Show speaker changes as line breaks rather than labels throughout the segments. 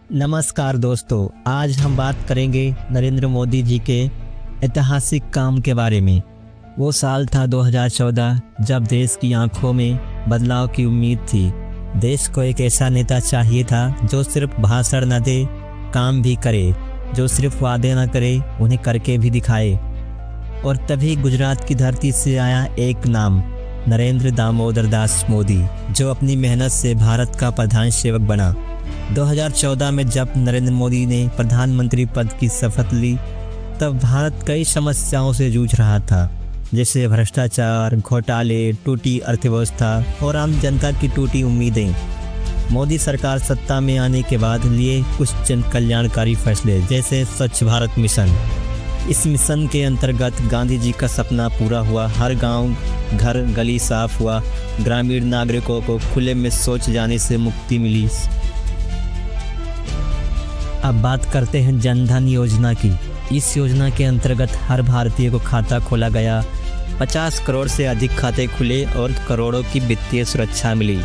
नमस्कार दोस्तों, आज हम बात करेंगे नरेंद्र मोदी जी के ऐतिहासिक काम के बारे में। वो साल था 2014 जब देश की आंखों में बदलाव की उम्मीद थी। देश को एक ऐसा नेता चाहिए था जो सिर्फ भाषण न दे, काम भी करे, जो सिर्फ वादे न करे, उन्हें करके भी दिखाए। और तभी गुजरात की धरती से आया एक नाम, नरेंद्र दामोदर दास मोदी, जो अपनी मेहनत से भारत का प्रधान सेवक बना। 2014 में जब नरेंद्र मोदी ने प्रधानमंत्री पद की शपथ ली, तब भारत कई समस्याओं से जूझ रहा था, जैसे भ्रष्टाचार, घोटाले, टूटी अर्थव्यवस्था और आम जनता की टूटी उम्मीदें। मोदी सरकार सत्ता में आने के बाद लिए कुछ जन कल्याणकारी फैसले, जैसे स्वच्छ भारत मिशन। इस मिशन के अंतर्गत गांधी जी का सपना पूरा हुआ, हर गांव, घर, गली साफ हुआ, ग्रामीण नागरिकों को खुले में शौच जाने से मुक्ति मिली। अब बात करते हैं जनधन योजना की। इस योजना के अंतर्गत हर भारतीय को खाता खोला गया, 50 करोड़ से अधिक खाते खुले और करोड़ों की वित्तीय सुरक्षा मिली।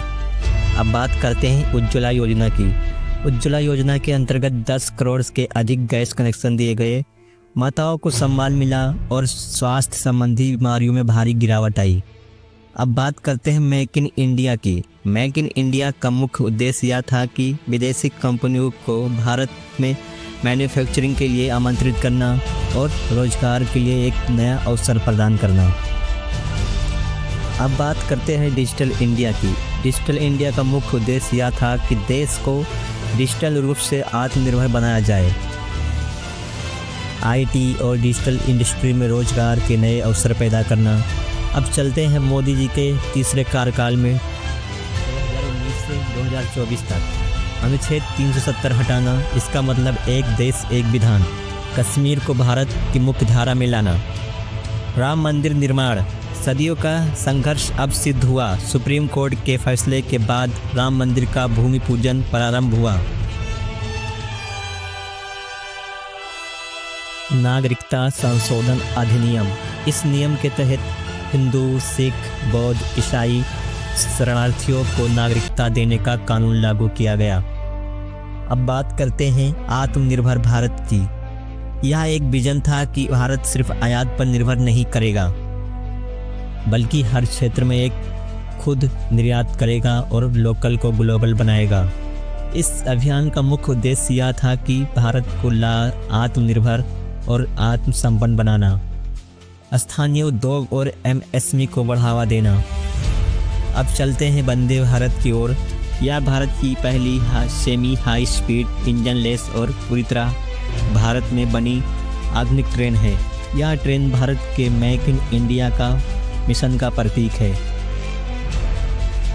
अब बात करते हैं उज्ज्वला योजना की। उज्ज्वला योजना के अंतर्गत 10 करोड़ के अधिक गैस कनेक्शन दिए गए, माताओं को सम्मान मिला और स्वास्थ्य संबंधी बीमारियों में भारी गिरावट आई। अब बात करते हैं मेक इन इंडिया की। मेक इन इंडिया का मुख्य उद्देश्य यह था कि विदेशी कंपनियों को भारत में मैन्युफैक्चरिंग के लिए आमंत्रित करना और रोजगार के लिए एक नया अवसर प्रदान करना। अब बात करते हैं डिजिटल इंडिया की। डिजिटल इंडिया का मुख्य उद्देश्य यह था कि देश को डिजिटल रूप से आत्मनिर्भर बनाया जाए। आईटी और डिजिटल इंडस्ट्री में रोजगार के नए अवसर पैदा करना। अब चलते हैं मोदी जी के तीसरे कार्यकाल में 2019 से 2024 तक। अनुच्छेद 370 हटाना, इसका मतलब एक देश एक विधान। कश्मीर को भारत की मुख्य धारा में लाना। राम मंदिर निर्माण, सदियों का संघर्ष अब सिद्ध हुआ। सुप्रीम कोर्ट के फैसले के बाद राम मंदिर का भूमि पूजन प्रारंभ हुआ। नागरिकता संशोधन अधिनियम, इस नियम के तहत हिंदू, सिख, बौद्ध, ईसाई शरणार्थियों को नागरिकता देने का कानून लागू किया गया। अब बात करते हैं आत्मनिर्भर भारत की। यह एक विजन था कि भारत सिर्फ आयात पर निर्भर नहीं करेगा, बल्कि हर क्षेत्र में एक खुद निर्यात करेगा और लोकल को ग्लोबल बनाएगा। इस अभियान का मुख्य उद्देश्य यह था कि भारत को आत्मनिर्भर और आत्मसंपन्न बनाना, स्थानीय उद्योग और एमएसएमई को बढ़ावा देना। अब चलते हैं वंदे भारत की ओर। यह भारत की पहली semi high speed engine less और पूरी तरह भारत में बनी आधुनिक ट्रेन है। यह ट्रेन भारत के मेक इन इंडिया का मिशन का प्रतीक है।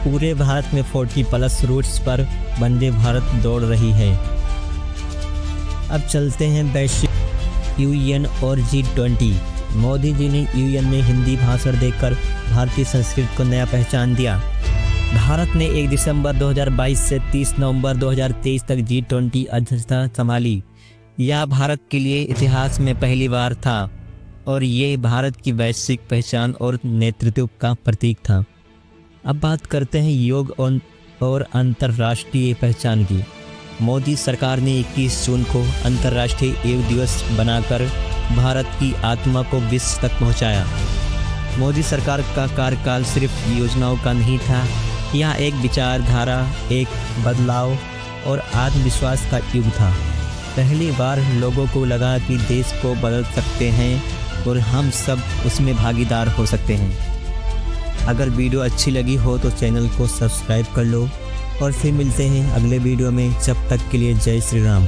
पूरे भारत में 40+ रूट्स पर वंदे भारत दौड़ रही है। अब चलते हैं वैश्विक यूएन और G20। मोदी जी ने यूएन में हिंदी भाषण देकर भारतीय संस्कृति को नया पहचान दिया। भारत ने 1 दिसंबर 2022 से 30 नवंबर 2023 तक G20 अध्यक्षता संभाली। यह भारत के लिए इतिहास में पहली बार था और ये भारत की वैश्विक पहचान और नेतृत्व का प्रतीक था। अब बात करते हैं योग और अंतर्राष्ट्रीय पहचान की। मोदी सरकार ने 21 जून को अंतर्राष्ट्रीय योग दिवस बनाकर भारत की आत्मा को विश्व तक पहुंचाया। मोदी सरकार का कार्यकाल सिर्फ योजनाओं का नहीं था, यह एक विचारधारा, एक बदलाव और आत्मविश्वास का युग था। पहली बार लोगों को लगा कि देश को बदल सकते हैं और हम सब उसमें भागीदार हो सकते हैं। अगर वीडियो अच्छी लगी हो तो चैनल को सब्सक्राइब कर लो और फिर मिलते हैं अगले वीडियो में। जब तक के लिए जय श्री राम।